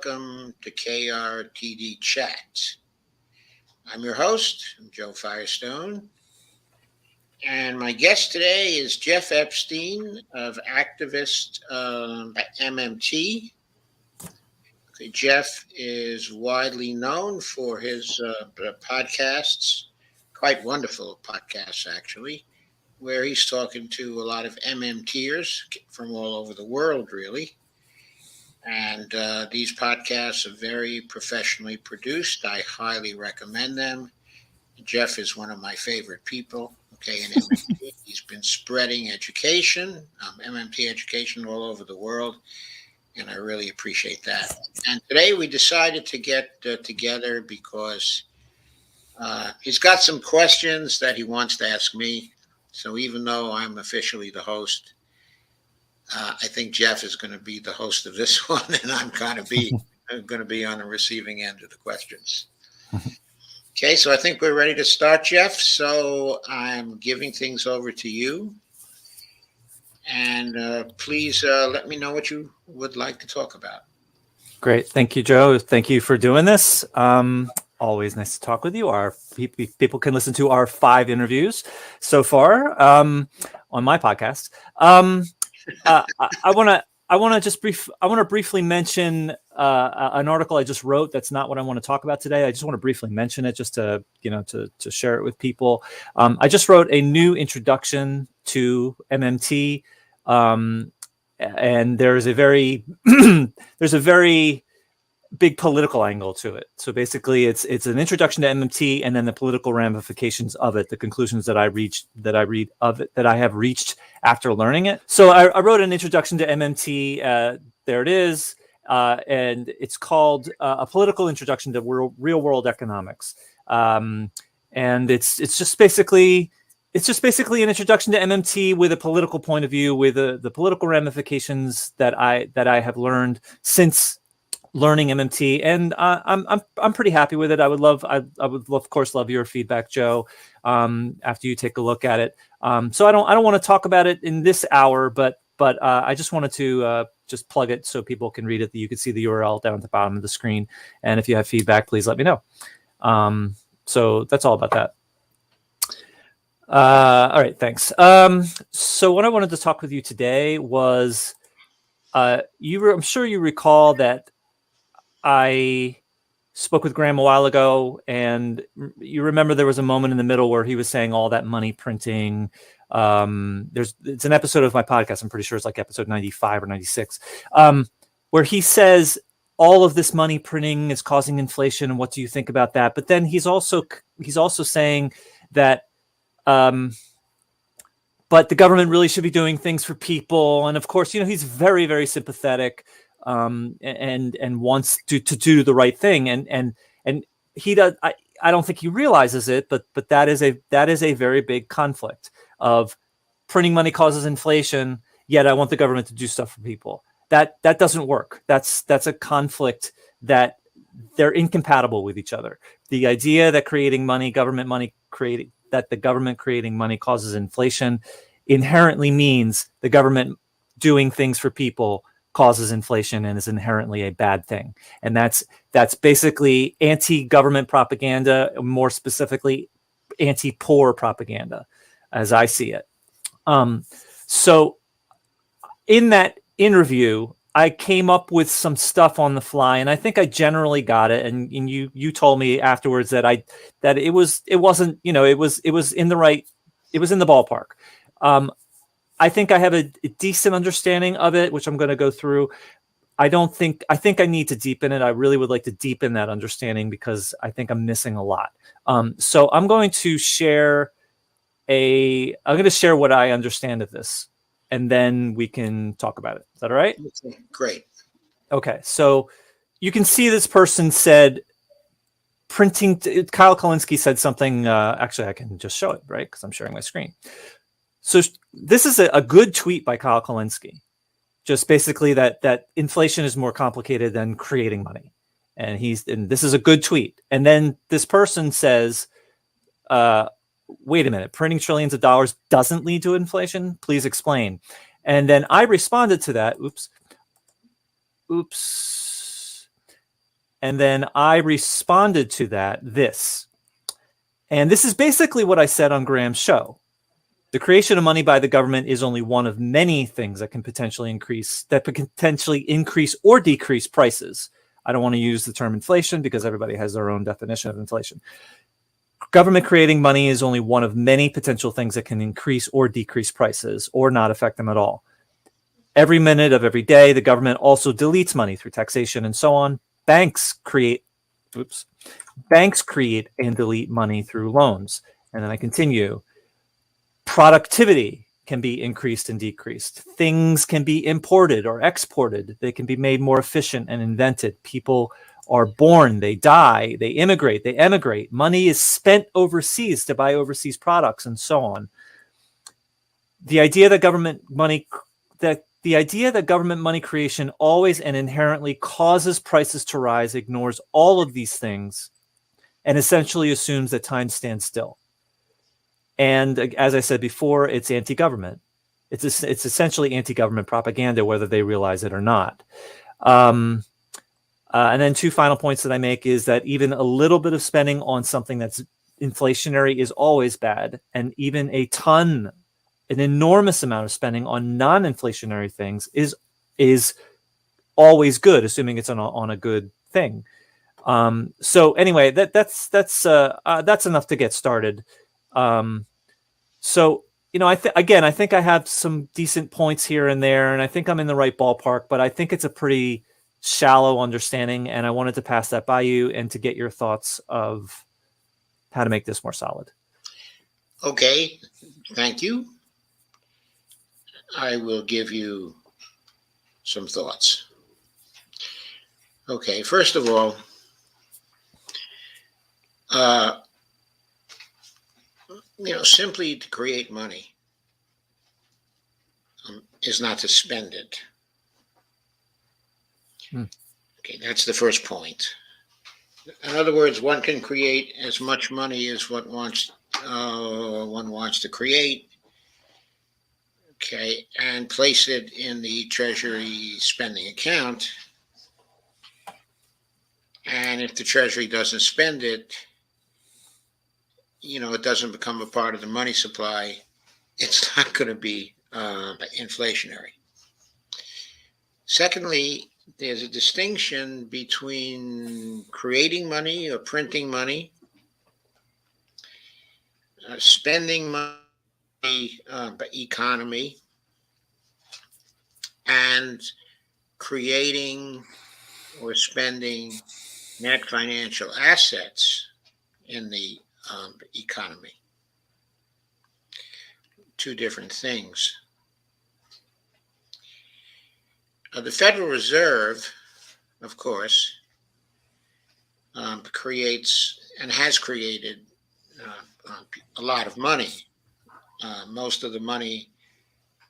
welcome to KRTD Chat. I'm your host, Joe Firestone, and my guest today is Jeff Epstein of activist MMT. Okay, Jeff is widely known for his podcasts, quite wonderful podcasts actually, where he's talking to a lot of MMTers from all over the world, really. And these podcasts are very professionally produced. I highly recommend them. Jeff is one of my favorite people. Okay, in MMT, he's been spreading education, MMT education all over the world, and I really appreciate that. And today we decided to get together because he's got some questions that he wants to ask me. So even though I'm officially the host, I think Jeff is going to be the host of this one, and I'm going to be on the receiving end of the questions. Okay, so I think we're ready to start, Jeff. So I'm giving things over to you, and please let me know what you would like to talk about. Great, thank you, Joe. Thank you for doing this. Always nice to talk with you. Our people can listen to our 5 interviews so far on my podcast. I want to briefly mention an article I just wrote. That's not what I want to talk about today. I just want to briefly mention it, just to share it with people. I just wrote a new introduction to MMT, and there's a very big political angle to it. So basically, it's an introduction to MMT, and then the political ramifications of it, the conclusions that I have reached after learning it. So I wrote an introduction to MMT. There it is, and it's called A Political Introduction to Real World Economics. And it's just basically an introduction to MMT with a political point of view, with the political ramifications that I have learned since learning MMT, and I'm pretty happy with it. I would of course love your feedback, Joe, after you take a look at it. So I don't want to talk about it in this hour, but I just wanted to just plug it so people can read it. You can see the URL down at the bottom of the screen, and if you have feedback, please let me know. So that's all about that. All right, thanks. So what I wanted to talk with you today was, I'm sure you recall that I spoke with Graham a while ago, and you remember there was a moment in the middle where he was saying all that money printing. It's an episode of my podcast, I'm pretty sure it's like episode 95 or 96, where he says all of this money printing is causing inflation, and what do you think about that? But then he's also saying that but the government really should be doing things for people. And of course, he's very, very sympathetic, and wants to do the right thing. And he does. I don't think he realizes it, but that is a very big conflict of printing money causes inflation, yet I want the government to do stuff for people. That doesn't work. That's a conflict that they're incompatible with each other. The idea that the government creating money causes inflation inherently means the government doing things for people causes inflation and is inherently a bad thing. And that's basically anti-government propaganda, more specifically anti-poor propaganda, as I see it. So in that interview, I came up with some stuff on the fly, and I think I generally got it. And you told me afterwards that it was in the ballpark. I think I have a decent understanding of it, which I'm going to go through. I think I need to deepen it. I really would like to deepen that understanding because I think I'm missing a lot. So I'm going to share what I understand of this, and then we can talk about it. Is that all right? Great. Okay. So you can see this person said printing. Kyle Kalinsky said something. Actually, I can just show it, right? Because I'm sharing my screen. So this is a good tweet by Kyle Kalinsky, just basically that inflation is more complicated than creating money. And this is a good tweet. And then this person says, wait a minute, printing trillions of dollars doesn't lead to inflation? Please explain. And then I responded to that. Oops. And then I responded to that this. And this is basically what I said on Graham's show. The creation of money by the government is only one of many things that can potentially increase or decrease prices. I don't want to use the term inflation because everybody has their own definition of inflation. Government creating money is only one of many potential things that can increase or decrease prices or not affect them at all. Every minute of every day, the government also deletes money through taxation and so on. Banks create and delete money through loans. And then I continue. Productivity can be increased and decreased. Things can be imported or exported. They can be made more efficient and invented. People are born, they die, they immigrate, they emigrate. Money is spent overseas to buy overseas products and so on. The idea that government money creation always and inherently causes prices to rise ignores all of these things and essentially assumes that time stands still. And as I said before, it's anti-government. It's essentially anti-government propaganda, whether they realize it or not. And then two final points that I make is that even a little bit of spending on something that's inflationary is always bad. And even an enormous amount of spending on non-inflationary things is always good, assuming it's on a good thing. So anyway, that's enough to get started. So, I think I have some decent points here and there, and I think I'm in the right ballpark, but I think it's a pretty shallow understanding, and I wanted to pass that by you and to get your thoughts of how to make this more solid. Okay, thank you. I will give you some thoughts. Okay, first of all, simply to create money is not to spend it. Okay, that's the first point. In other words, one can create as much money as one wants to create, okay, and place it in the Treasury spending account. And if the Treasury doesn't spend it, it doesn't become a part of the money supply, it's not going to be inflationary. Secondly, there's a distinction between creating money or printing money, spending money, economy, and creating or spending net financial assets in the economy. Two different things. The Federal Reserve, of course, creates and has created a lot of money. Most of the money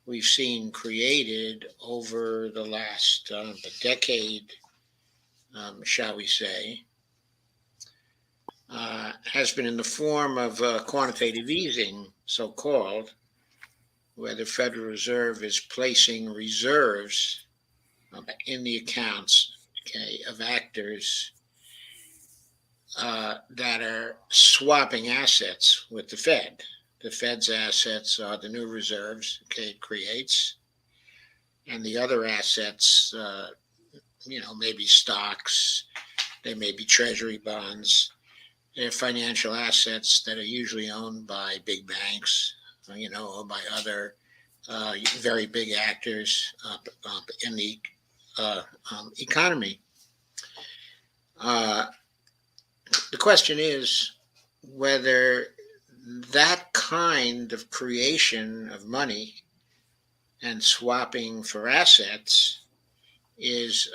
we've seen created over the last decade, shall we say, has been in the form of quantitative easing, so-called, where the Federal Reserve is placing reserves in the accounts, of actors that are swapping assets with the Fed. The Fed's assets are the new reserves, it creates, and the other assets, maybe stocks, they may be treasury bonds. They're financial assets that are usually owned by big banks, or by other very big actors in the economy. The question is whether that kind of creation of money and swapping for assets is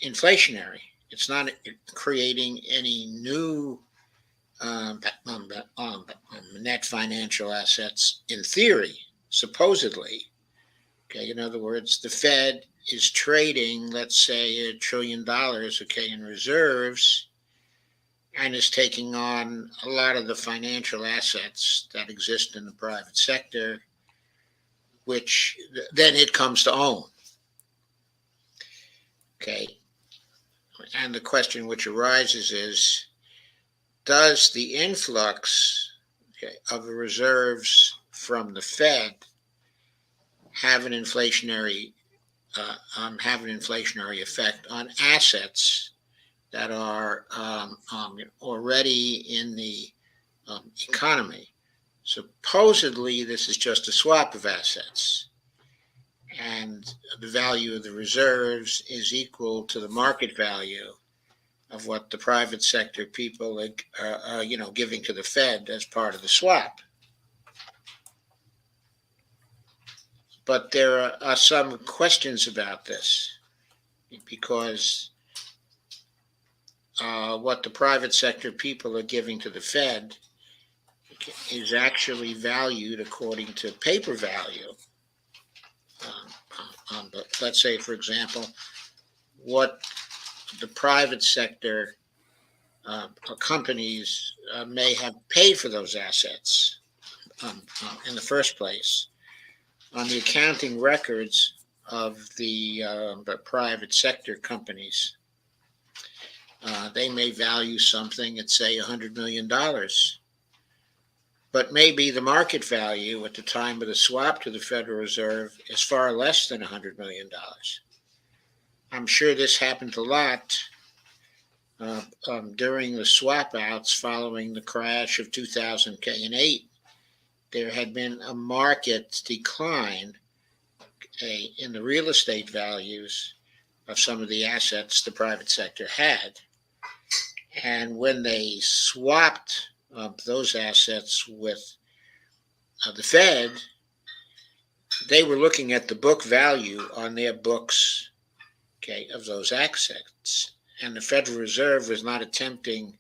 inflationary. It's not creating any new net financial assets in theory, supposedly. In other words, the Fed is trading, let's say, $1 trillion, in reserves, and is taking on a lot of the financial assets that exist in the private sector, which then it comes to own. And the question which arises is, does the influx of the reserves from the Fed have an inflationary effect on assets that are already in the economy? Supposedly, this is just a swap of assets, and the value of the reserves is equal to the market value of what the private sector people are giving to the Fed as part of the swap. But there are some questions about this, because what the private sector people are giving to the Fed is actually valued according to paper value. But let's say, for example, what the private sector companies may have paid for those assets in the first place. On the accounting records of the private sector companies, they may value something at, say, $100 million. But maybe the market value at the time of the swap to the Federal Reserve is far less than $100 million. I'm sure this happened a lot during the swap outs following the crash of 2008. There had been a market decline in the real estate values of some of the assets the private sector had. And when they swapped those assets with the Fed, they were looking at the book value on their books, of those assets. And the Federal Reserve was not attempting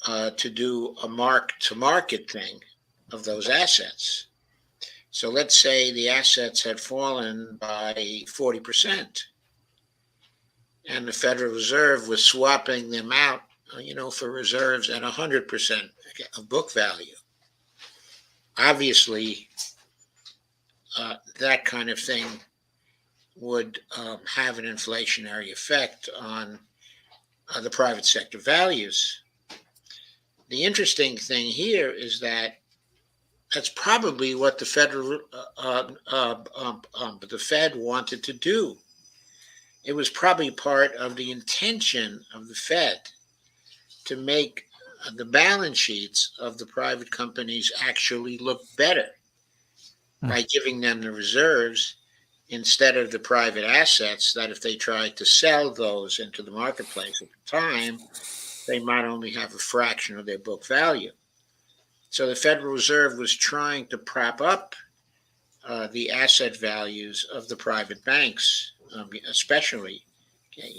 to do a mark-to-market thing of those assets. So let's say the assets had fallen by 40%, and the Federal Reserve was swapping them out, for reserves at 100% of book value. Obviously, that kind of thing would have an inflationary effect on the private sector values. The interesting thing here is that that's probably what the Fed wanted to do. It was probably part of the intention of the Fed to make the balance sheets of the private companies actually look better by giving them the reserves instead of the private assets that, if they tried to sell those into the marketplace at the time, they might only have a fraction of their book value. So the Federal Reserve was trying to prop up the asset values of the private banks, especially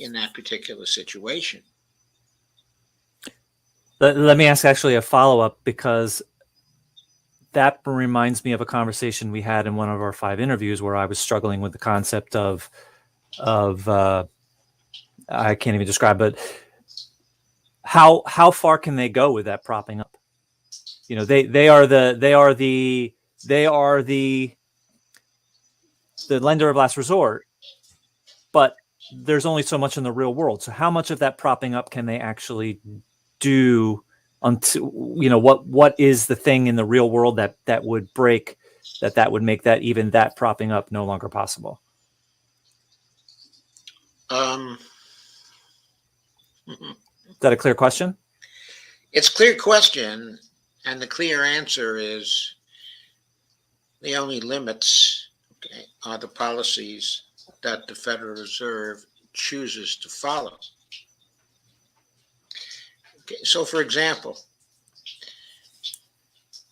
in that particular situation. Let me ask actually a follow-up, because that reminds me of a conversation we had in one of our 5 interviews where I was struggling with the concept of I can't even describe, but how far can they go with that propping up? They are the lender of last resort, but there's only so much in the real world. So how much of that propping up can they actually do until, what is the thing in the real world that would break, that would make that, even that propping up, no longer possible? Is that a clear question? It's a clear question, and the clear answer is the only limits are the policies that the Federal Reserve chooses to follow. So, for example,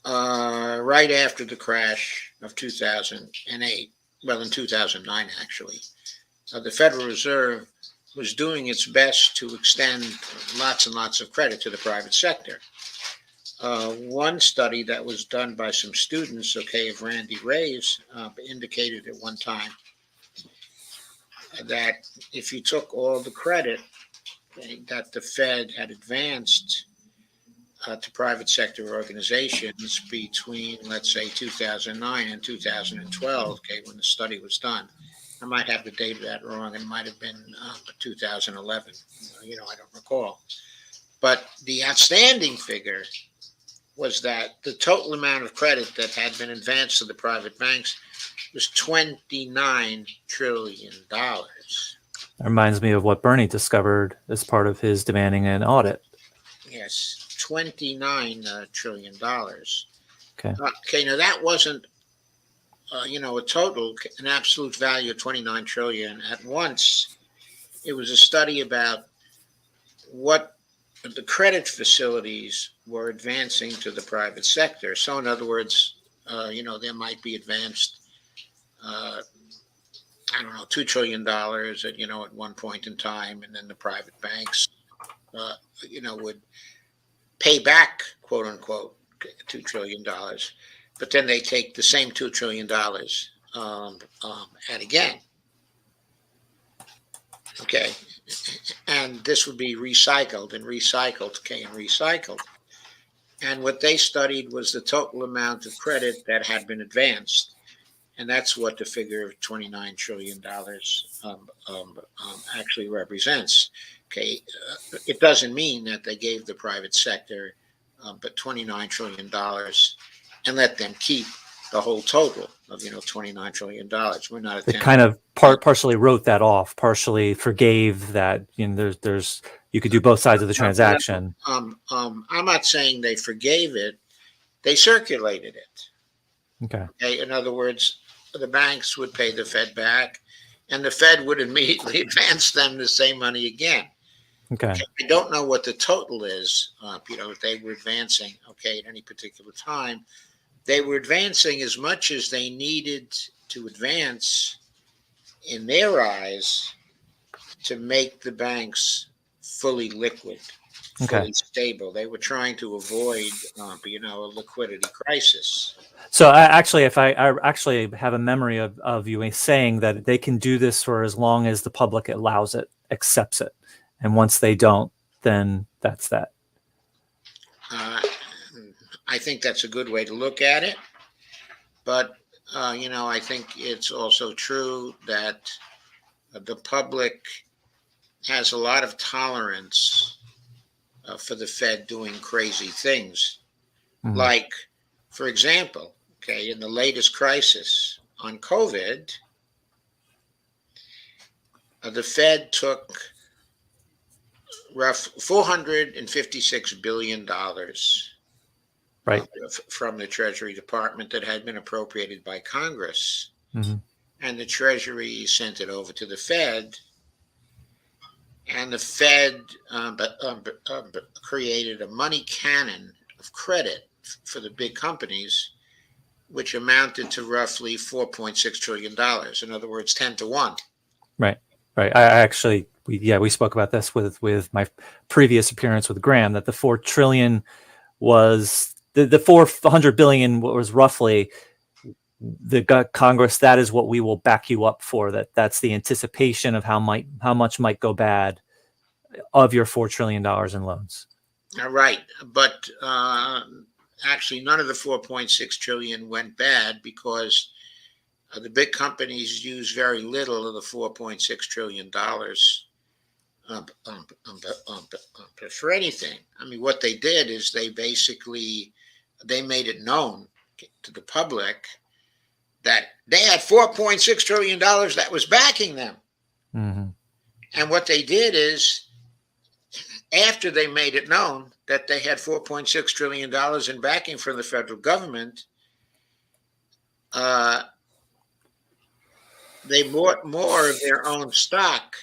right after the crash of 2008, well, in 2009 actually, the Federal Reserve was doing its best to extend lots and lots of credit to the private sector. One study that was done by some students, of Randy Ray's, indicated at one time that if you took all the credit that the Fed had advanced to private sector organizations between, let's say, 2009 and 2012, when the study was done, I might have the date of that wrong. It might have been 2011. I don't recall. But the outstanding figure was that the total amount of credit that had been advanced to the private banks was $29 trillion. That reminds me of what Bernie discovered as part of his demanding an audit. Yes, $29 trillion. Okay. Okay, now that wasn't, a total, an absolute value of 29 trillion at once. It was a study about what the credit facilities were advancing to the private sector. So, in other words, there might be advanced, I don't know, $2 trillion at one point in time, and then the private banks, would pay back, quote unquote, $2 trillion. But then they take the same $2 trillion and again. Okay. And this would be recycled and recycled, okay, and recycled. And what they studied was the total amount of credit that had been advanced. And that's what the figure of $29 trillion actually represents. Okay. It doesn't mean that they gave the private sector but $29 trillion and let them keep the whole total of, $29 trillion. We're not They kind of partially wrote that off, partially forgave that. There's you could do both sides of the transaction. I'm not saying they forgave it. They circulated it. Okay. In other words, the banks would pay the Fed back, and the Fed would immediately advance them the same money again. Okay. I don't know what the total is. If they were advancing, at any particular time, they were advancing as much as they needed to advance in their eyes to make the banks fully liquid, fully stable. They were trying to avoid, a liquidity crisis. So I actually have a memory of you saying that they can do this for as long as the public allows it, accepts it. And once they don't, then that's that. I think that's a good way to look at it. But, I think it's also true that the public has a lot of tolerance for the Fed doing crazy things. Mm-hmm. Like, for example, in the latest crisis on COVID, the Fed took $456 billion from the Treasury Department that had been appropriated by Congress. Mm-hmm. And the Treasury sent it over to the Fed. And the Fed created a money cannon of credit for the big companies, which amounted to roughly $4.6 trillion. In other words, 10 to 1. Right. I actually, we spoke about this with my previous appearance with Graham, that the 4 trillion was the 400 billion was roughly the Congress. That is what we will back you up for. That's the anticipation of how much might go bad of your $4 trillion in loans. Right. But actually, none of the 4.6 trillion went bad because the big companies use very little of the $4.6 trillion for anything. I mean, what they did is they made it known to the public that they had $4.6 trillion that was backing them. Mm-hmm. And what they did is, after they made it known that they had $4.6 trillion in backing from the federal government, they bought more of their own stock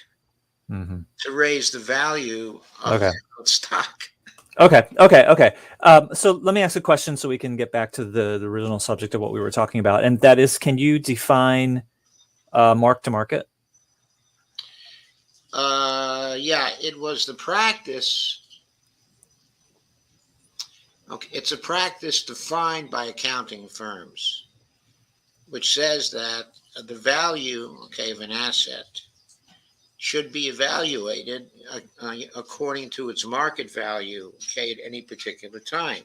to raise the value of their own stock. Okay. So let me ask a question so we can get back to the original subject of what we were talking about. And that is, can you define mark to market? Yeah, it was the practice. Okay, it's a practice defined by accounting firms, which says that the value, of an asset should be evaluated according to its market value, at any particular time.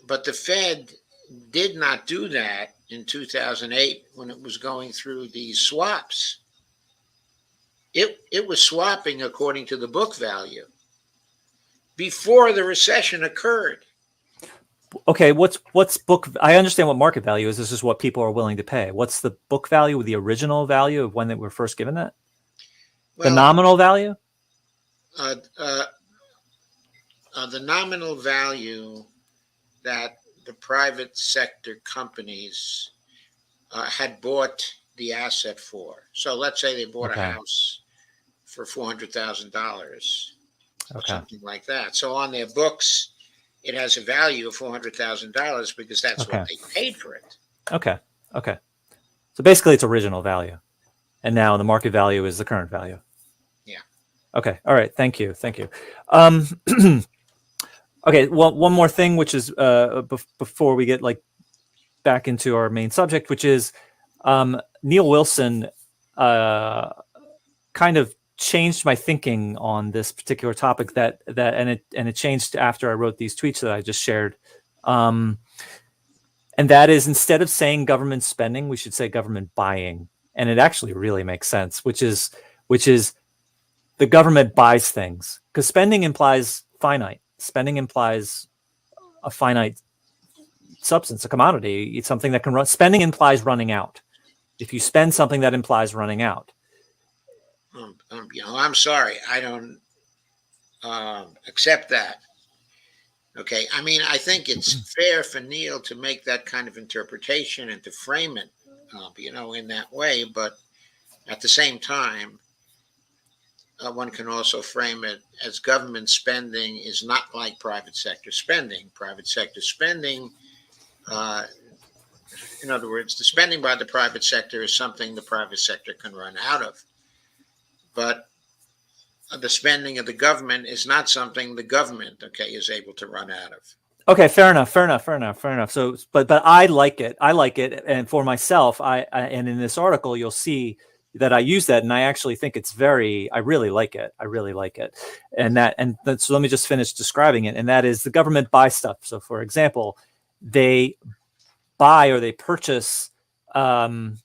But the Fed did not do that in 2008 when it was going through these swaps. It was swapping according to the book value before the recession occurred. Okay, what's book? I understand what market value is. This is what people are willing to pay. What's the book value, the original value of when they were first given that? The Well, nominal value? uh, uh, the nominal value that the private sector companies had bought the asset for. So let's say they bought a Okay. house for $400,000 or Okay. something like that. So on their books, it has a value of $400,000 because that's Okay. what they paid for it. Okay. Okay. So basically, it's original value, and now the market value is the current value. Yeah. Okay. All right. Thank you. Thank you. Okay. Well, one more thing, which is before we get like back into our main subject, which is Neil Wilson kind of changed my thinking on this particular topic. And it changed after I wrote these tweets that I just shared. And that is, instead of saying government spending, we should say government buying. And it actually really makes sense, which is the government buys things, because spending implies finite. Spending implies a finite substance, a commodity. It's something that can run. Spending implies running out. If you spend something, that implies running out. I'm sorry, I don't accept that. Okay, I mean, I think it's fair for Neil to make that kind of interpretation and to frame it, in that way. But at the same time, one can also frame it as government spending is not like private sector spending. Private sector spending, in other words, the spending by the private sector is something the private sector can run out of. But the spending of the government is not something the government, is able to run out of. Okay, fair enough. So, but I like it. And for myself, and in this article, you'll see that I use that, and I actually think I really like it. So let me just finish describing it. And that is, the government buys stuff. So, for example, they buy or they purchase government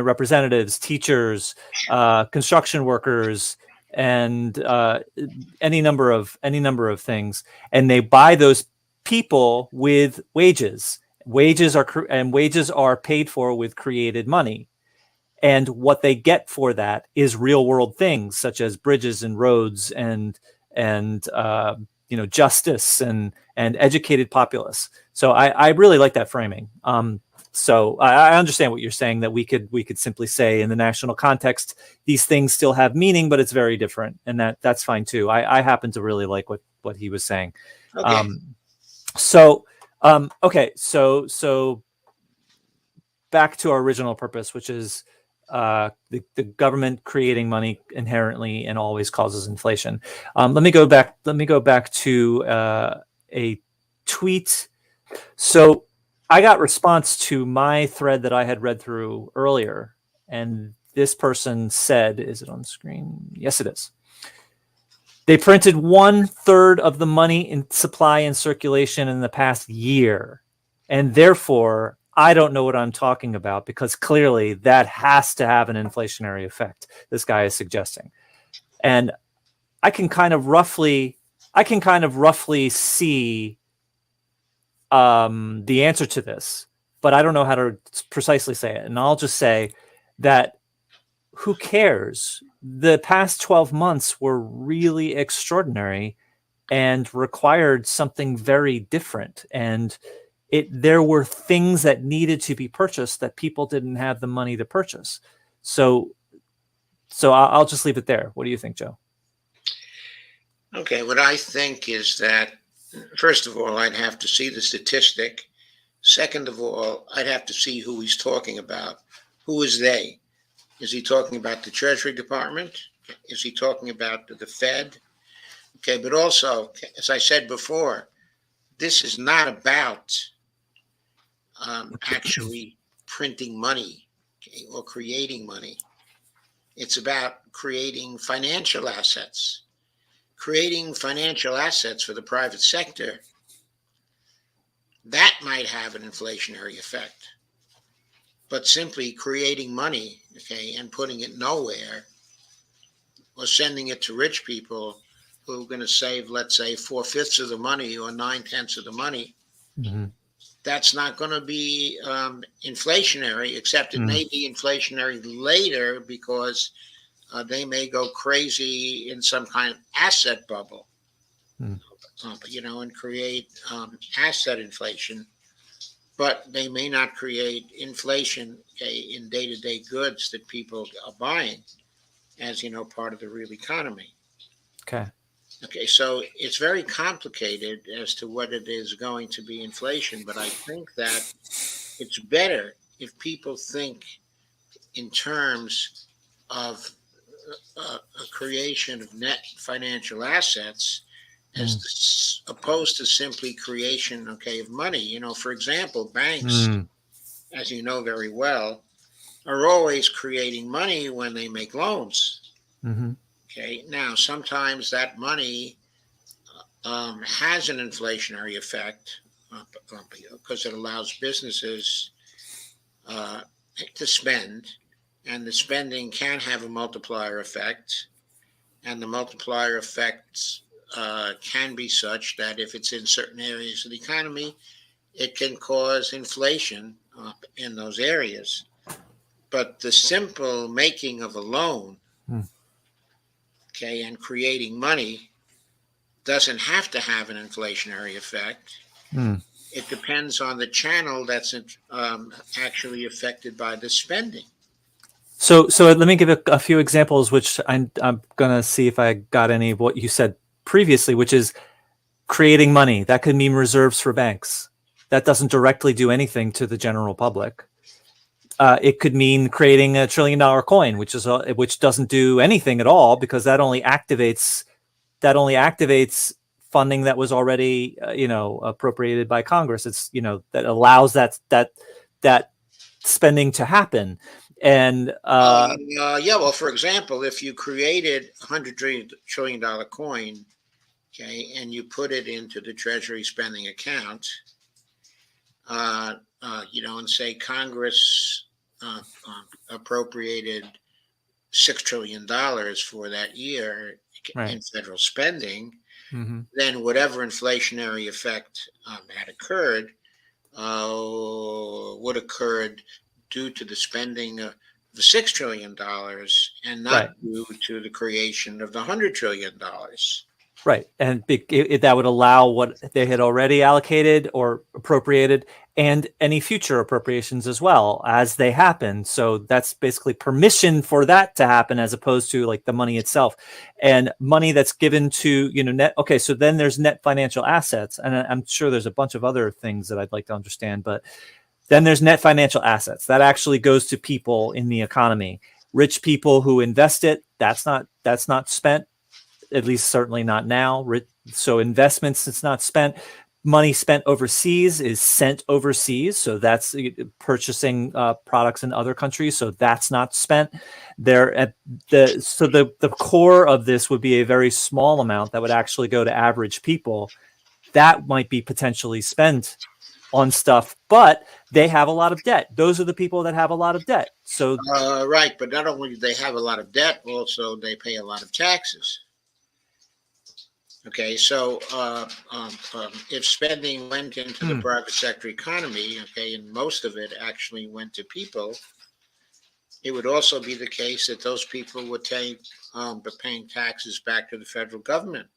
representatives, teachers, construction workers, and any number of things, and they buy those people with wages. Wages are paid for with created money, and what they get for that is real world things such as bridges and roads and justice and educated populace. So I really like that framing. So I understand what you're saying, that we could simply say in the national context, these things still have meaning, but it's very different, and that's fine too. I happen to really like what he was saying. Okay. Okay. So back to our original purpose, which is the government creating money inherently and always causes inflation. Let me go back to a tweet. So I got response to my thread that I had read through earlier, and this person said, is it on screen? Yes, it is. They printed 1/3 of the money in supply and circulation in the past year, and therefore I don't know what I'm talking about, because clearly that has to have an inflationary effect, this guy is suggesting. And I can kind of roughly see the answer to this, but I don't know how to precisely say it. And I'll just say that, who cares? The past 12 months were really extraordinary and required something very different. And there were things that needed to be purchased that people didn't have the money to purchase. So I'll just leave it there. What do you think, Joe? Okay, what I think is that, first of all, I'd have to see the statistic. Second of all, I'd have to see who he's talking about. Who is they? Is he talking about the Treasury Department? Is he talking about the Fed? Okay, but also, as I said before, this is not about actually printing money, or creating money. It's about creating financial assets. Creating financial assets for the private sector that might have an inflationary effect. But simply creating money, okay, and putting it nowhere, or sending it to rich people who are going to save, let's say, 4/5 of the money or 9/10 of the money, Mm-hmm. that's not going to be inflationary, except it Mm. may be inflationary later because they may go crazy in some kind of asset bubble, Mm. and create asset inflation. But they may not create inflation, okay, in day-to-day goods that people are buying, as part of the real economy. Okay. Okay, so it's very complicated as to what it is going to be inflation, but I think that it's better if people think in terms of a creation of net financial assets Mm. as opposed to simply creation, okay, of money. For example, banks, Mm. as you know very well, are always creating money when they make loans. Mm-hmm. Okay, now sometimes that money has an inflationary effect because it allows businesses uh, to spend, and the spending can have a multiplier effect, and the multiplier effects can be such that if it's in certain areas of the economy, it can cause inflation in those areas. But the simple making of a loan, Mm. okay, and creating money doesn't have to have an inflationary effect. Mm. It depends on the channel that's actually affected by the spending. So let me give a few examples, which I'm gonna see if I got any of what you said previously, which is creating money. That could mean reserves for banks. That doesn't directly do anything to the general public. It could mean creating a $1 trillion coin, which doesn't do anything at all because that only activates funding that was already appropriated by Congress. It's that allows that spending to happen. And Yeah, well, for example, if you created $100 trillion coin, okay, and you put it into the Treasury spending account, and say Congress appropriated $6 trillion for that year right. in federal spending, Mm-hmm. then whatever inflationary effect had occurred would occurred due to the spending of the $6 trillion and not Right. due to the creation of the $100 trillion. Right. And that would allow what they had already allocated or appropriated and any future appropriations as well as they happen. So that's basically permission for that to happen as opposed to like the money itself, and money that's given to, net. Okay. So then there's net financial assets. And I'm sure there's a bunch of other things that I'd like to understand, but then there's net financial assets that actually goes to people in the economy, rich people who invest it. That's not spent, at least certainly not now. So investments, it's not spent. Money spent overseas is sent overseas. So that's purchasing products in other countries. So that's not spent there. The core of this would be a very small amount that would actually go to average people. That might be potentially spent on stuff, but they have a lot of debt. Those are the people that have a lot of debt. So Right, but not only do they have a lot of debt, also they pay a lot of taxes. Okay, so if spending went into the private sector economy, okay, and most of it actually went to people, it would also be the case that those people would take be paying taxes back to the federal government,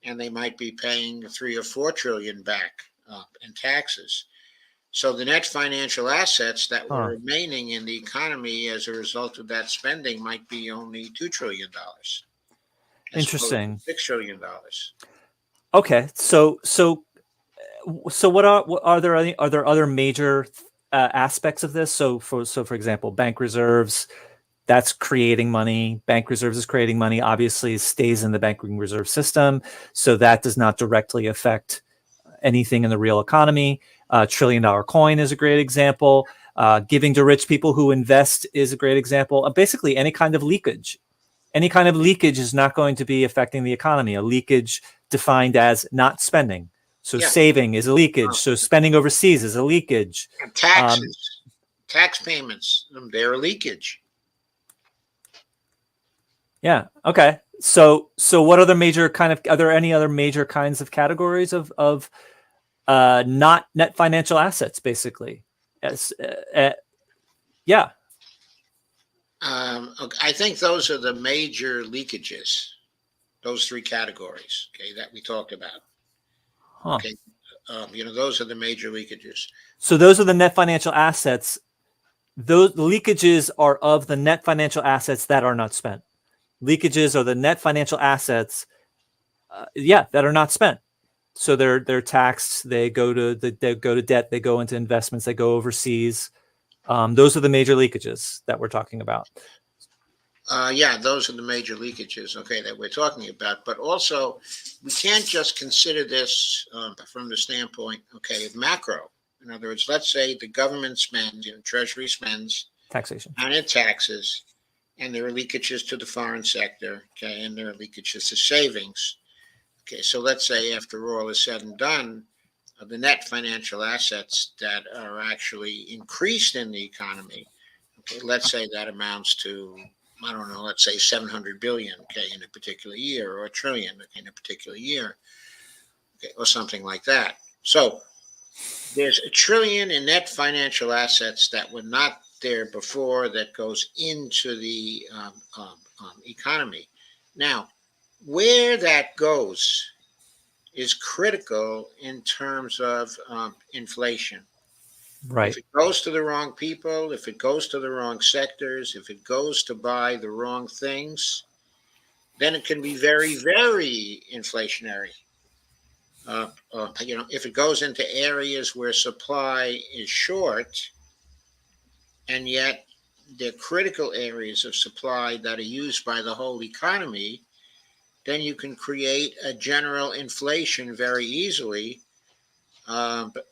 and they might be paying 3 or 4 trillion back in taxes. So the net financial assets that were remaining in the economy as a result of that spending might be only $2 trillion. Interesting. $6 trillion. Okay, so what are there other major aspects of this? So for example, bank reserves, that's creating money. Bank reserves is creating money. Obviously, it stays in the banking reserve system, so that does not directly affect anything in the real economy. $1 trillion coin is a great example. Giving to rich people who invest is a great example. Basically, any kind of leakage is not going to be affecting the economy. A leakage defined as not spending. So Yeah. saving is a leakage. So spending overseas is a leakage. And taxes, tax payments, they're a leakage. Yeah. Okay. So what other major are there any other major kinds of categories of not net financial assets, basically? Yes. Yeah. Okay, I think those are the major leakages. Those three categories, okay, that we talked about. Huh. Okay, those are the major leakages. So those are the net financial assets. Those leakages are of the net financial assets that are not spent. Leakages are the net financial assets, that are not spent. So they're taxed. They go to debt. They go into investments. They go overseas. Those are the major leakages that we're talking about. Yeah, those are the major leakages, okay, that we're talking about. But also, we can't just consider this from the standpoint, okay, of macro. In other words, let's say the government spends, Treasury spends Taxation. on its taxes, and there are leakages to the foreign sector, okay, and there are leakages to savings. Okay, so let's say after all is said and done, the net financial assets that are actually increased in the economy, okay, let's say that amounts to, I don't know, let's say 700 billion, okay, in a particular year, or a trillion in a particular year, okay, or something like that. So there's a trillion in net financial assets that were not there before that goes into the economy. Now, where that goes is critical in terms of inflation. Right. If it goes to the wrong people, if it goes to the wrong sectors, if it goes to buy the wrong things, then it can be very, very inflationary. If it goes into areas where supply is short, and yet they're critical areas of supply that are used by the whole economy, then you can create a general inflation very easily,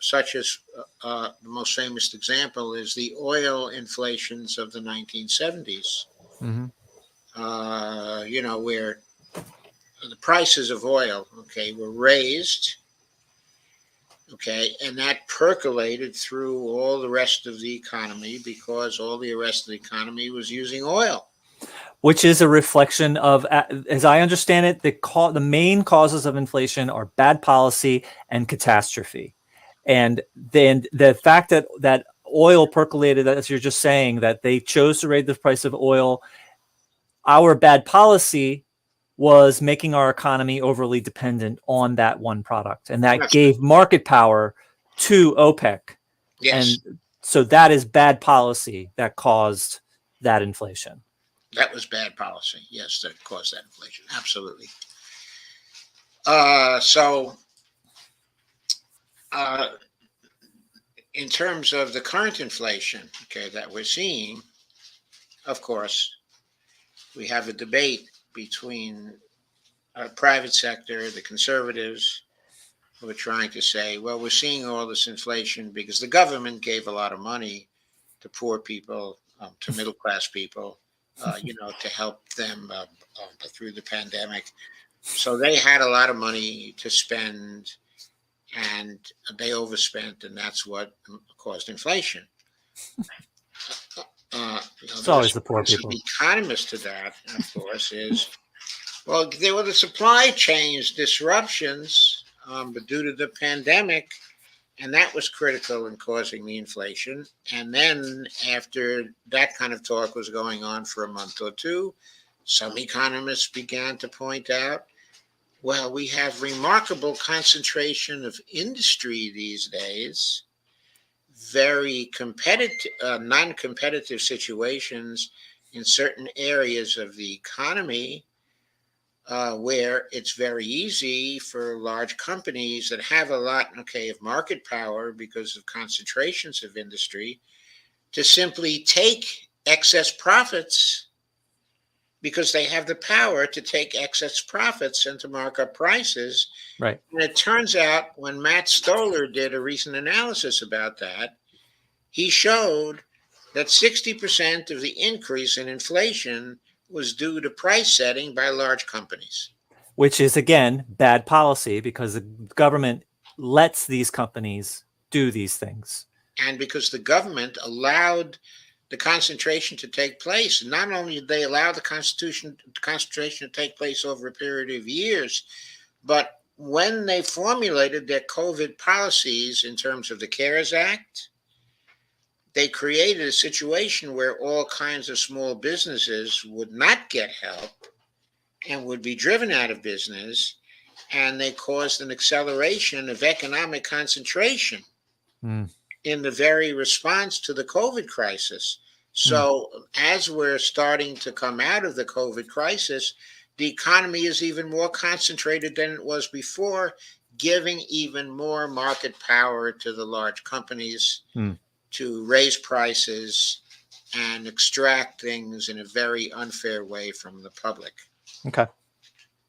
such as the most famous example is the oil inflations of the 1970s, Mm-hmm. Where the prices of oil, okay, were raised, okay, and that percolated through all the rest of the economy because all the rest of the economy was using oil. Which is a reflection of, as I understand it, the main causes of inflation are bad policy and catastrophe. And then the fact that oil percolated, as you're just saying, that they chose to raise the price of oil, our bad policy was making our economy overly dependent on that one product. And that gave market power to OPEC. Yes. And so that is bad policy that caused that inflation. That was bad policy. Yes, that caused that inflation. Absolutely. In terms of the current inflation, okay, that we're seeing, of course, we have a debate between private sector, the conservatives, who are trying to say, well, we're seeing all this inflation because the government gave a lot of money to poor people, to middle class people, to help them through the pandemic. So they had a lot of money to spend, and they overspent, and that's what caused inflation. It's always the poor people. The economist to that, of course, is, well, there were the supply chains disruptions, but due to the pandemic, and that was critical in causing the inflation. And then after that kind of talk was going on for a month or two, some economists began to point out, well, we have remarkable concentration of industry these days, very competitive, non-competitive situations in certain areas of the economy, where it's very easy for large companies that have a lot, okay, of market power because of concentrations of industry to simply take excess profits because they have the power to take excess profits and to mark up prices. Right. And it turns out when Matt Stoller did a recent analysis about that, he showed that 60% of the increase in inflation was due to price setting by large companies. Which is, again, bad policy because the government lets these companies do these things. And because the government allowed the concentration to take place. Not only did they allow the concentration to take place over a period of years, but when they formulated their COVID policies in terms of the CARES Act, they created a situation where all kinds of small businesses would not get help and would be driven out of business. And they caused an acceleration of economic concentration in the very response to the COVID crisis. So as we're starting to come out of the COVID crisis, the economy is even more concentrated than it was before, giving even more market power to the large companies to raise prices and extract things in a very unfair way from the public.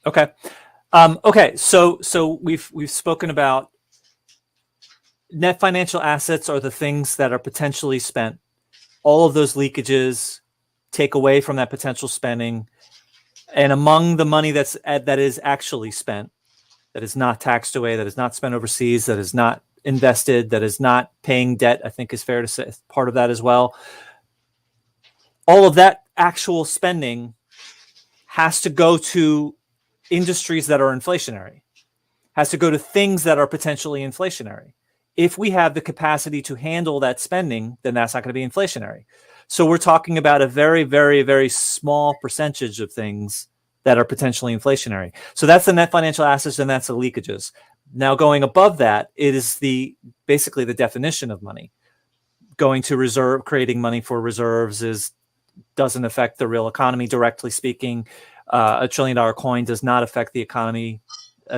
Okay. So we've spoken about net financial assets are the things that are potentially spent. All of those leakages take away from that potential spending, and among the money that is actually spent, that is not taxed away, that is not spent overseas, that is not invested, that is not paying debt, I think is fair to say, part of that as well. All of that actual spending has to go to industries that are inflationary, has to go to things that are potentially inflationary. If we have the capacity to handle that spending, then that's not going to be inflationary. So we're talking about a very, very, very small percentage of things that are potentially inflationary. So that's the net financial assets, and that's the leakages. Now, going above that, it is basically the definition of money. Going to reserve, creating money for reserves doesn't affect the real economy, directly speaking. $1 trillion coin does not affect the economy,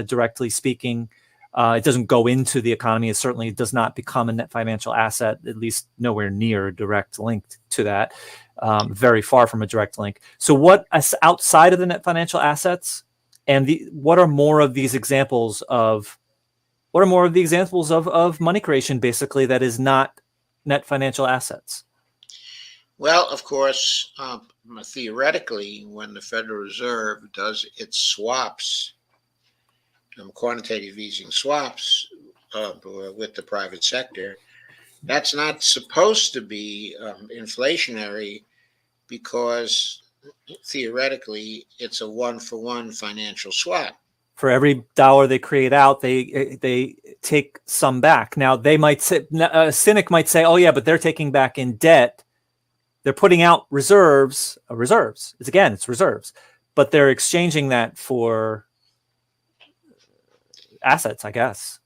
directly speaking. It doesn't go into the economy. It certainly does not become a net financial asset, at least nowhere near a direct link to that. Very far from a direct link. So what outside of the net financial assets, and what are more of these examples of money creation, basically, that is not net financial assets? Well, of course, theoretically, when the Federal Reserve does its swaps, quantitative easing swaps with the private sector, that's not supposed to be inflationary, because theoretically it's a one-for-one financial swap. For every dollar they create out, they take some back. Now, they might say, a cynic might say, "Oh yeah, but they're taking back in debt. They're putting out reserves. It's reserves, but they're exchanging that for assets, I guess."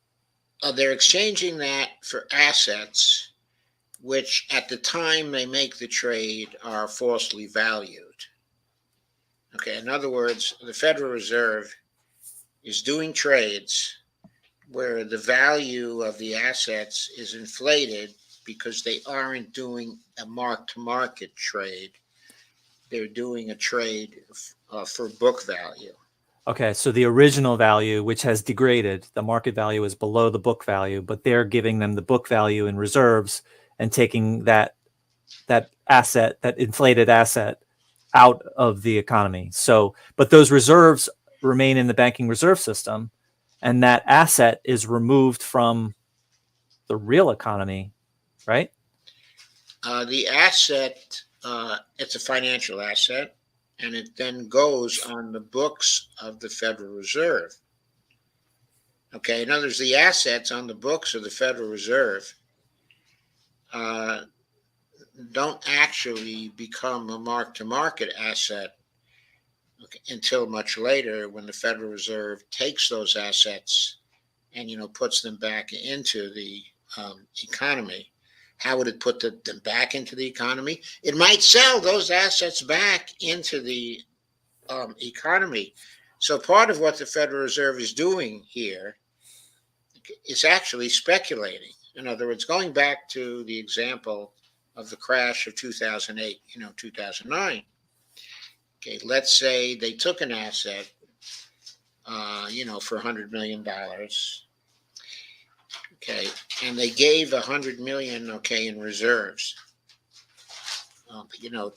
They're exchanging that for assets, which at the time they make the trade are falsely valued. Okay, in other words, the Federal Reserve is doing trades where the value of the assets is inflated because they aren't doing a mark-to-market trade. They're doing a trade for book value. Okay, so the original value, which has degraded, the market value is below the book value, but they're giving them the book value in reserves and taking that asset, that inflated asset, out of the economy. So, but those reserves remain in the banking reserve system, and that asset is removed from the real economy, right? The asset, it's a financial asset, and it then goes on the books of the Federal Reserve. Okay, in other words, the assets on the books of the Federal Reserve don't actually become a mark-to-market asset until much later, when the Federal Reserve takes those assets and puts them back into the economy. How would it put them back into the economy? It might sell those assets back into the economy. So part of what the Federal Reserve is doing here is actually speculating. In other words, going back to the example of the crash of 2008, 2009. Okay, let's say they took an asset, for $100 million. Okay, and they gave $100 million, in reserves,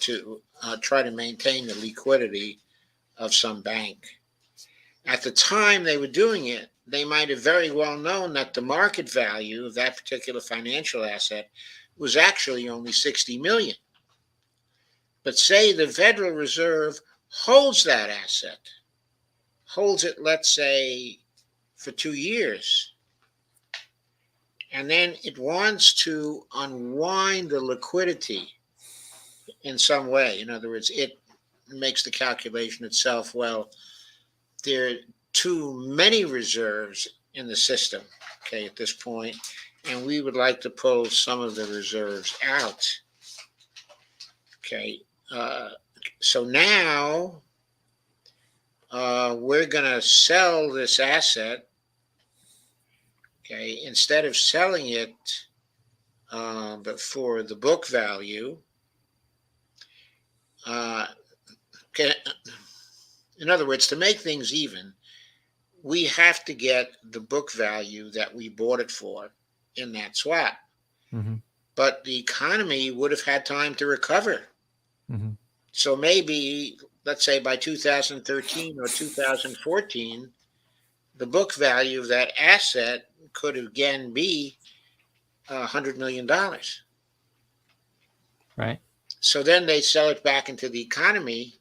to try to maintain the liquidity of some bank. At the time they were doing it, they might have very well known that the market value of that particular financial asset was actually only 60 million. But say the Federal Reserve holds that asset, holds it, let's say, for 2 years, and then it wants to unwind the liquidity in some way. In other words, it makes the calculation itself. Well, there are too many reserves in the system, okay, at this point, and we would like to pull some of the reserves out. Okay, so now we're going to sell this asset. Okay, instead of selling it, but for the book value. Okay, in other words, to make things even, we have to get the book value that we bought it for in that swap. Mm-hmm. But the economy would have had time to recover. Mm-hmm. So maybe, let's say by 2013 or 2014, the book value of that asset could again be $100 million. Right. So then they sell it back into the economy,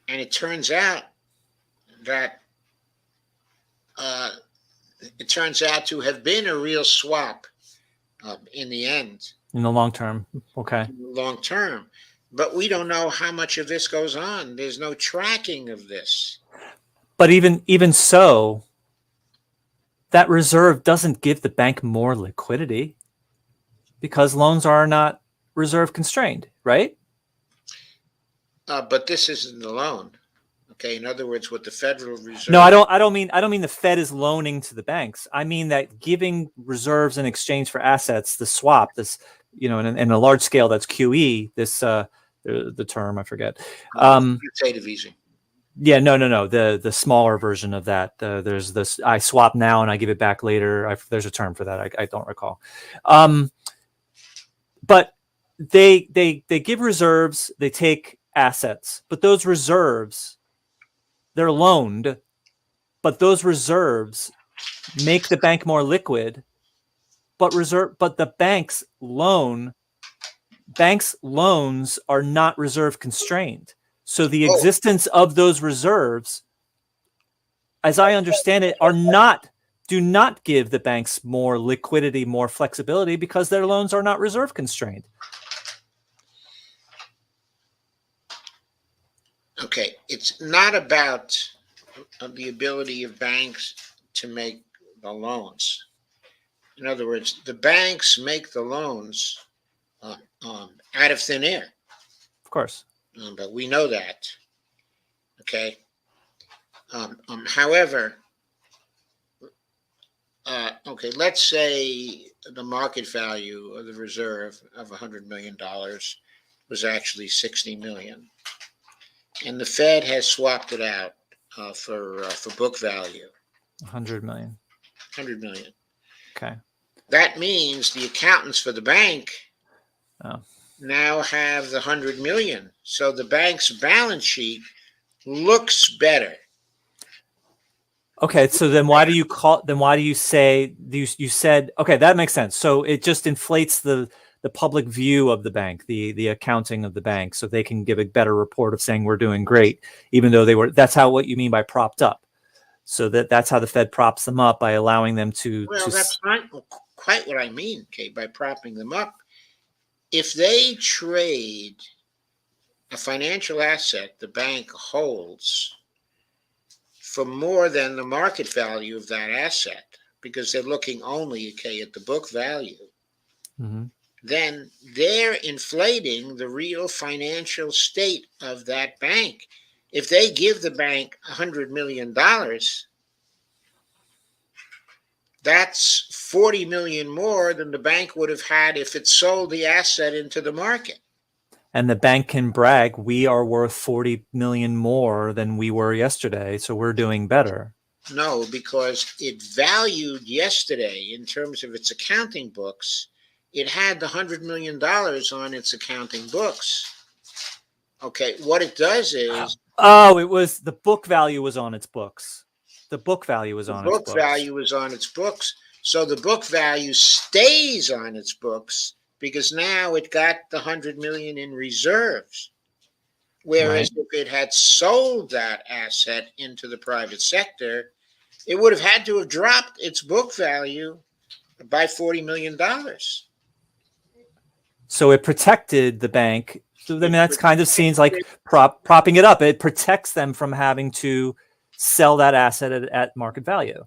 and it turns out that it turns out to have been a real swap in the end. In the long term. Okay. Long term. But we don't know how much of this goes on. There's no tracking of this. But even so, that reserve doesn't give the bank more liquidity because loans are not reserve constrained, right? But this isn't the loan. Okay. In other words, what the Federal Reserve. No, I don't mean the Fed is loaning to the banks. I mean that giving reserves in exchange for assets, the swap, this, in a large scale, that's QE. This the term I forget. Quantitative easing. Yeah, no. The smaller version of that. There's this. I swap now and I give it back later. There's a term for that. I don't recall. But they give reserves. They take assets, but those reserves, they're loaned, but those reserves make the bank more liquid. But the bank's loans are not reserve constrained. So the existence of those reserves, as I understand it, do not give the banks more liquidity, more flexibility, because their loans are not reserve constrained. Okay, it's not about the ability of banks to make the loans. In other words, the banks make the loans out of thin air. Of course. But we know that. Okay. However, okay, let's say the market value of the reserve of $100 million was actually 60 million. And the Fed has swapped it out for book value. 100 million. 100 million. Okay. That means the accountants for the bank now have the 100 million. So the bank's balance sheet looks better. Okay, so then why do you say you said, okay, that makes sense. So it just inflates the public view of the bank, the accounting of the bank, so they can give a better report of saying we're doing great, even though that's what you mean by propped up. So that's how the Fed props them up, by allowing them to. Well, that's not quite what I mean, okay, by propping them up. If they trade a financial asset the bank holds for more than the market value of that asset, because they're looking only, okay, at the book value, then they're inflating the real financial state of that bank. If they give the bank $100 million, that's 40 million more than the bank would have had if it sold the asset into the market. And the bank can brag, we are worth 40 million more than we were yesterday, so we're doing better. No, because it valued yesterday in terms of its accounting books. It had the $100 million on its accounting books. Okay, what it does is... Oh, it was the book value was on its books. The book value is The on its book books. value is on its books. So the book value stays on its books because now it got the 100 million in reserves. Whereas Right. if it had sold that asset into the private sector, it would have had to have dropped its book value by $40 million. So it protected the bank. So I mean, It that's kind of seems like propping it up. It protects them from having to sell that asset at market value.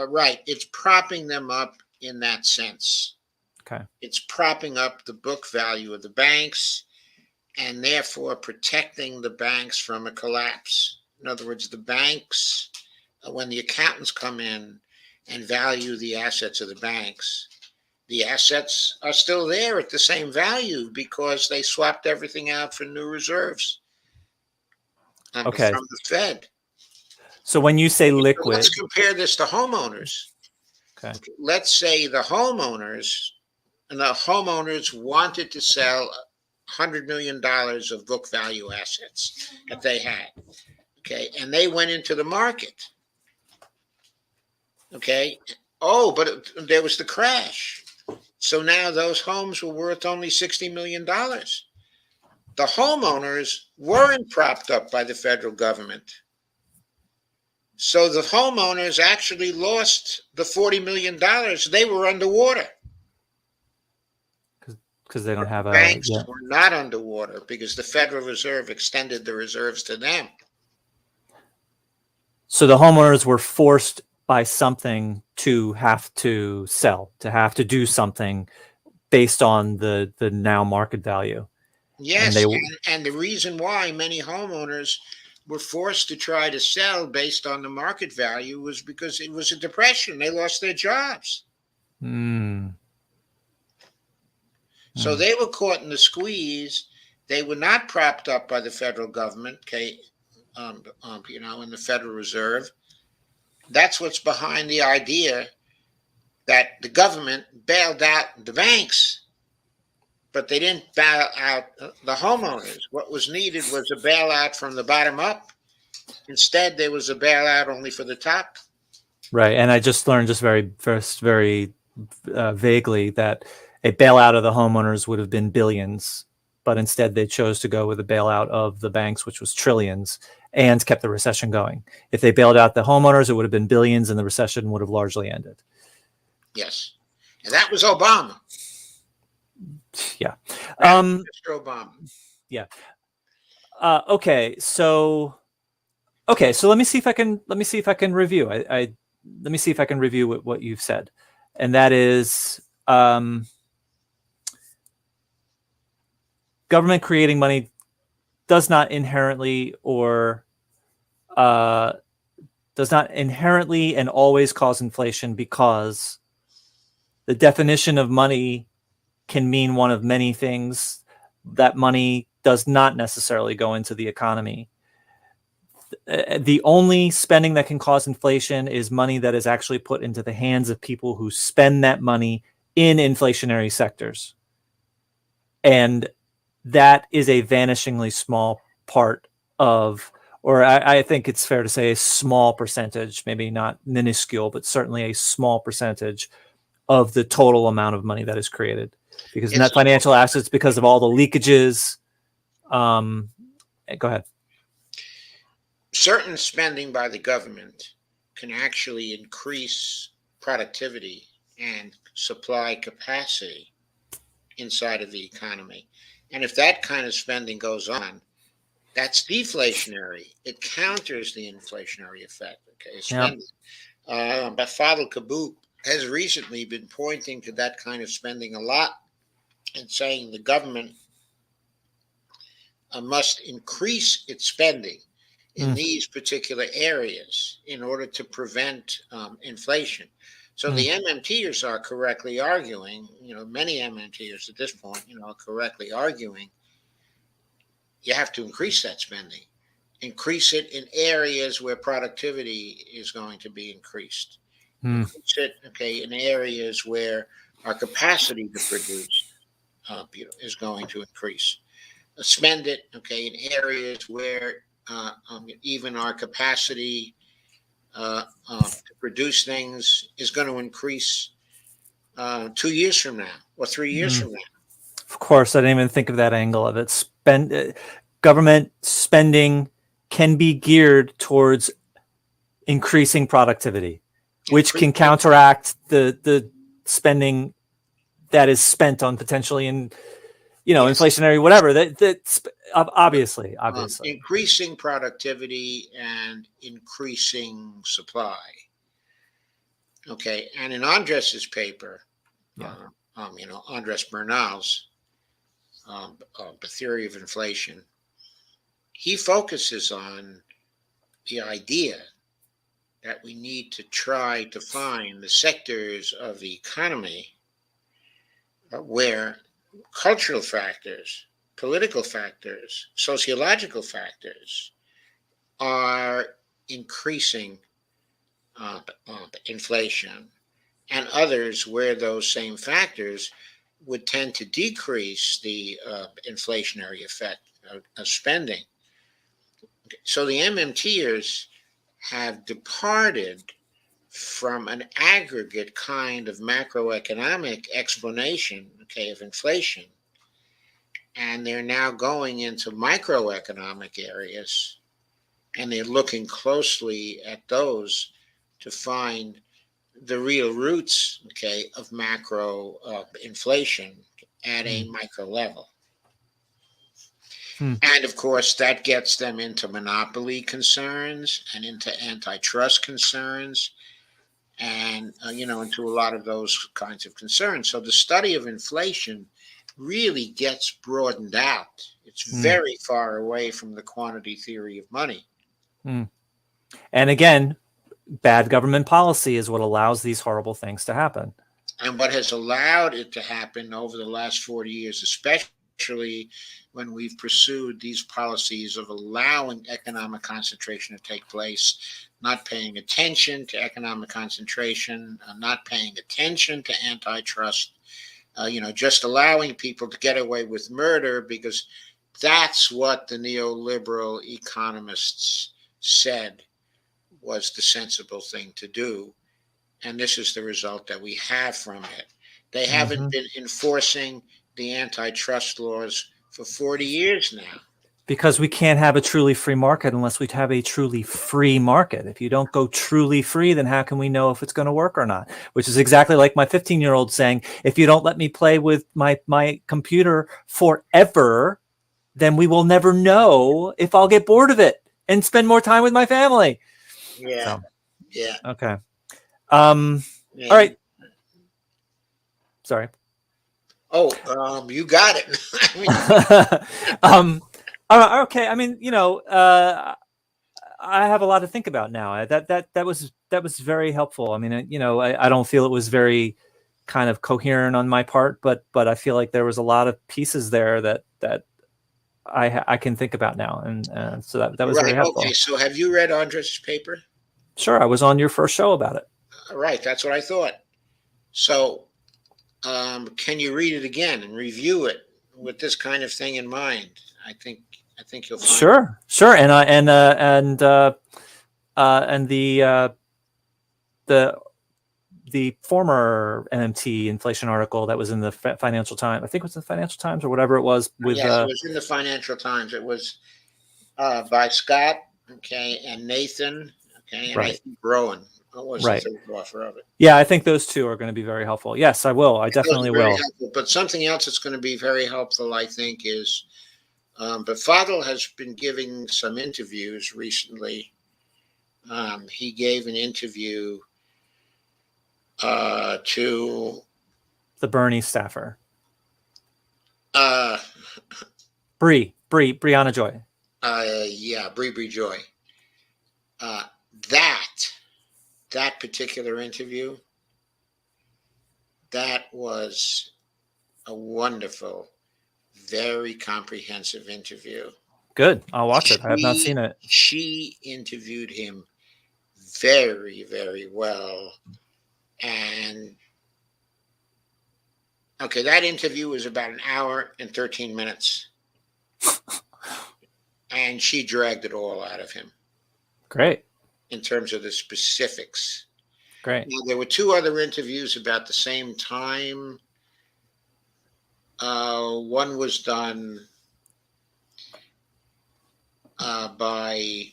right. It's propping them up in that sense. Okay. It's propping up the book value of the banks and therefore protecting the banks from a collapse. In other words, the banks, when the accountants come in and value the assets of the assets are still there at the same value because they swapped everything out for new reserves Okay. from the Fed. So when you say So liquid, let's compare this to homeowners. okay. Let's say the homeowners wanted to sell $100 million of book value assets that they had. Okay. And they went into the market. Okay. Oh, but there was the crash. So now those homes were worth only $60 million. The homeowners weren't propped up by the federal government. So the homeowners actually lost the $40 million. They were underwater. Because they don't have Banks were not underwater because the Federal Reserve extended the reserves to them. So the homeowners were forced by something to have to sell, to have to do something based on the now market value. Yes, and the reason why many homeowners were forced to try to sell based on the market value was because it was a depression. They lost their jobs. So they were caught in the squeeze. They were not propped up by the federal government, in the Federal Reserve. That's what's behind the idea that the government bailed out the banks, but they didn't bail out the homeowners. What was needed was a bailout from the bottom up. Instead, there was a bailout only for the top. Right. And I just learned very vaguely that a bailout of the homeowners would have been billions, but instead they chose to go with a bailout of the banks, which was trillions, and kept the recession going. If they bailed out the homeowners, it would have been billions and the recession would have largely ended. Yes. And that was Obama. Yeah. Mr. Obama. Yeah. Okay. So let me see if I can review. Let me see if I can review what you've said. And that is government creating money does not inherently and always cause inflation, because the definition of money can mean one of many things. That money does not necessarily go into the economy. The only spending that can cause inflation is money that is actually put into the hands of people who spend that money in inflationary sectors. And that is a vanishingly small part of, or I think it's fair to say a small percentage, maybe not minuscule, but certainly a small percentage of the total amount of money that is created. Because net financial assets, because of all the leakages. Go ahead. Certain spending by the government can actually increase productivity and supply capacity inside of the economy. And if that kind of spending goes on, that's deflationary. It counters the inflationary effect. Okay, spending. But Fadl Kabouk has recently been pointing to that kind of spending a lot and saying the government must increase its spending in these particular areas in order to prevent inflation. So the MMTers are correctly arguing, many MMTers at this point, are correctly arguing you have to increase that spending. Increase it in areas where productivity is going to be increased. Increase it, in areas where our capacity to produce, is going to increase. Spend it, in areas where even our capacity to produce things is going to increase 2 years from now or 3 years Mm. from now. Of course, I didn't even think of that angle of it. Government spending can be geared towards increasing productivity, which can counteract the spending that is spent on potentially Yes. inflationary whatever. That's obviously. Increasing productivity and increasing supply. Okay, and in Andres's paper, Yeah. Andres Bernal's The Theory of Inflation, he focuses on the idea that we need to try to find the sectors of the economy where cultural factors, political factors, sociological factors are increasing inflation, and others where those same factors would tend to decrease the inflationary effect of spending. So the MMTers have departed from an aggregate kind of macroeconomic explanation, okay, of inflation, and they're now going into microeconomic areas, and they're looking closely at those to find the real roots, okay, of macro inflation at a micro level. And of course, that gets them into monopoly concerns and into antitrust concerns, and into a lot of those kinds of concerns. So the study of inflation really gets broadened out. It's very far away from the quantity theory of money. And again, bad government policy is what allows these horrible things to happen. And what has allowed it to happen over the last 40 years, especially when we've pursued these policies of allowing economic concentration to take place, not paying attention to economic concentration, not paying attention to antitrust, just allowing people to get away with murder because that's what the neoliberal economists said was the sensible thing to do. And this is the result that we have from it. They haven't been enforcing the antitrust laws for 40 years now. Because we can't have a truly free market unless we have a truly free market. If you don't go truly free, then how can we know if it's going to work or not? Which is exactly like my 15-year-old saying, if you don't let me play with my computer forever, then we will never know if I'll get bored of it and spend more time with my family. Yeah. So, yeah. Okay. Yeah. All right. Sorry. Oh, you got it. Okay. I mean, I have a lot to think about now. That was very helpful. I mean, I don't feel it was very kind of coherent on my part, but I feel like there was a lot of pieces there that I can think about now, and so that was very helpful. Okay. So have you read Andres' paper? Sure, I was on your first show about it. Right. That's what I thought. So, can you read it again and review it with this kind of thing in mind? I think you'll find. Sure, and the former MMT inflation article that was in the Financial Times. I think it was the Financial Times or whatever it was. Yes, it was in the Financial Times. It was by Scott, okay, and Nathan, okay, and right. I think Rowan. What was the third author of it? Yeah, I think those two are going to be very helpful. Yes, I will. I definitely will. Helpful. But something else that's going to be very helpful, I think, is but Fadl has been giving some interviews recently. He gave an interview to the Bernie staffer. Brianna Joy. Bree Joy. That particular interview, that was a wonderful, very comprehensive interview. Good. I'll watch it. I have not seen it. She interviewed him very, very well. And okay, that interview was about an hour and 13 minutes. And she dragged it all out of him. Great. in terms of the specifics. Great. Now, there were two other interviews about the same time. One was done by,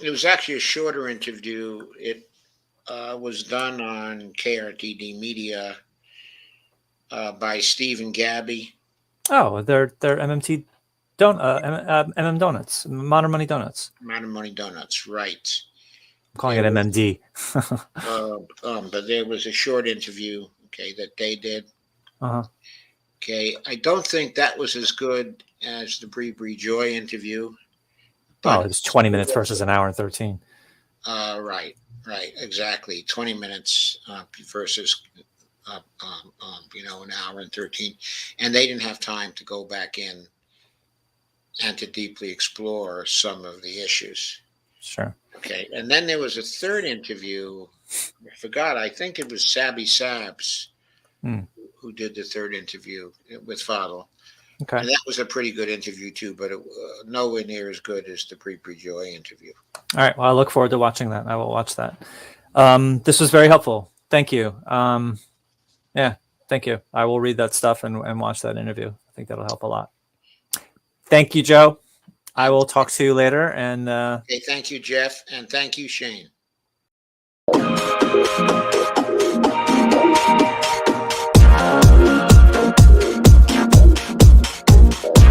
it was actually a shorter interview. It was done on KRTD Media by Steve and Gabby. Oh, they're MMT MM Donuts, Modern Money Donuts. Modern Money Donuts, right. I'm calling it MMD. But there was a short interview, okay, that they did. Uh-huh. Okay, I don't think that was as good as the Bree Joy interview. Oh, it was 20 minutes versus an hour and 13. Right, exactly. 20 minutes versus, an hour and 13. And they didn't have time to go back in and to deeply explore some of the issues. Sure. Okay, and then there was a third interview. I forgot. I think it was Sabby Sabs who did the third interview with Fadl. Okay. And that was a pretty good interview too, but nowhere near as good as the Bree Joy interview. All right. Well, I look forward to watching that. I will watch that. This was very helpful. Thank you. Yeah, thank you. I will read that stuff and watch that interview. I think that'll help a lot. Thank you, Joe. I will talk to you later. And okay, thank you, Jeff, and thank you, Shane.